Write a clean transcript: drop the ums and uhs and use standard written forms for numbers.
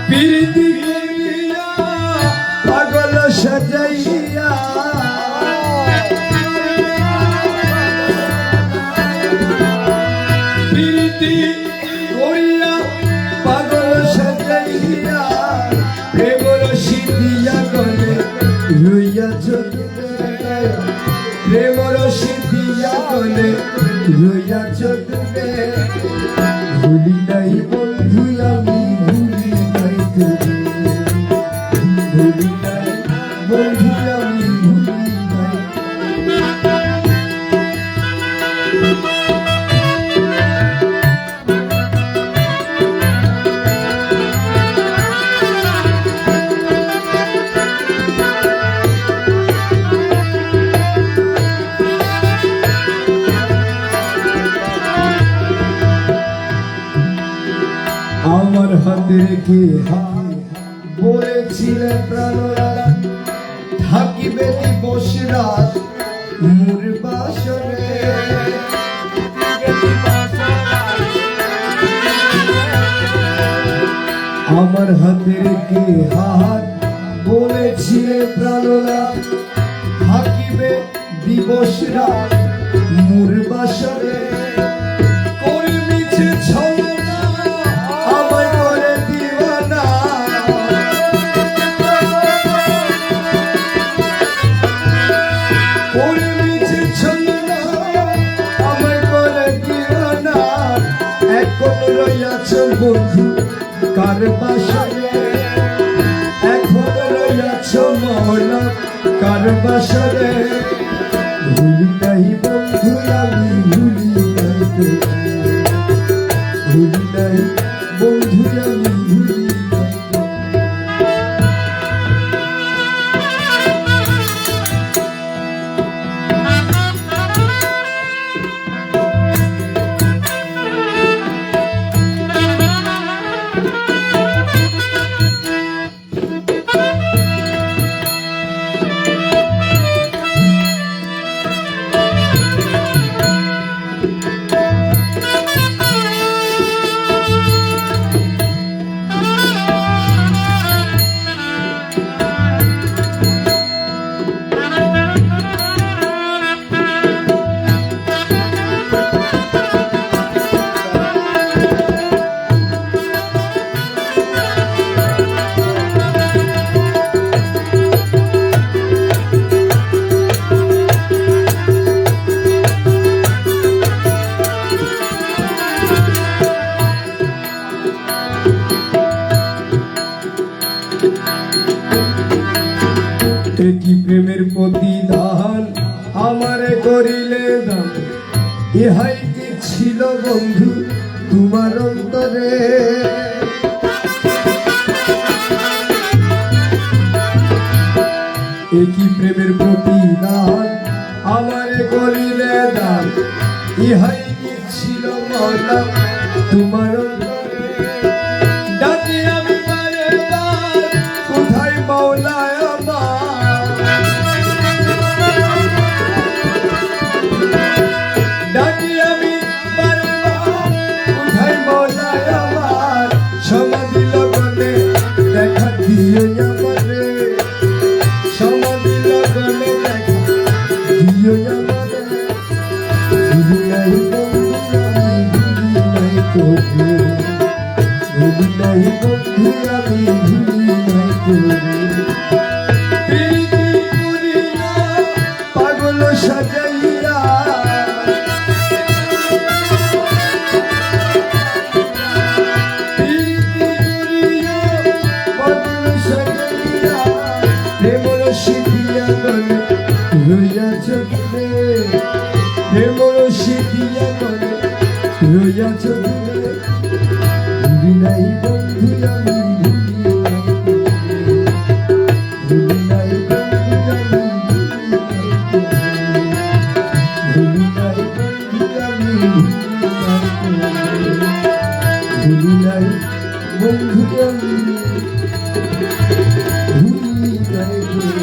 প্রীতি করিয়া পাগল সাজাইয়া প্রীতি করিয়া পাগল সাজাইয়া প্রেম রসি দিয়া গলে রইয়াছ প্রেম রসি দিয়া গলে রইয়াছ তুমি ভুলি নাই বন্ধু আমি ভুলি নাই তুমি ভুলি নাই বন্ধু আমি ভুলি নাই আমার হাতে রেখে বলেছিলে প্রাণরা থাকিবে দিবস রাত মোর বাসরে আমার হাতে রেখে বলেছিলে প্রাণরা থাকিবে দিবস রাত মোর বাসরে বন্ধু কার বাসরে এখন রইয়াছ মহলা কার বাসরে ভুলি নাই বন্ধু আমি ভুলি নাই ভুলি নাই বন্ধু আমি ভুলি কি প্রেমের প্রতিদান আমারে করিলে দান ইহাই কি ছিল বন্ধু তোমার অন্তরে একই প্রেমের প্রতিদান আমারে করিলে দান ইহাই কি ছিল মৌলা তোমার অন্তরে ডাকি আমি বারে বার কোথায় মৌলা ডাকি আমি বারবার কোথায় মৌলায় আমার সমাধি লগনে দেখা দিও আমারে সমাধি লগনে দেখা দিও আমারে ভুলি নাই বন্ধু আমি ভুলি নাই তোকে ভুলি নাই বন্ধু আমি ভুলি নাই তোকে প্রীতি করিয়া পাগল সাজাইয়া রইয়াছ তুমি প্রেম রসি দিয়া গলে রইয়াছ তুমি ভুলি নাই বন্ধু আমি ভুলি নাই বন্ধু আমি ভুলি নাই বন্ধু আমি ভুলি নাই বন্ধু আমি ভুলি নাই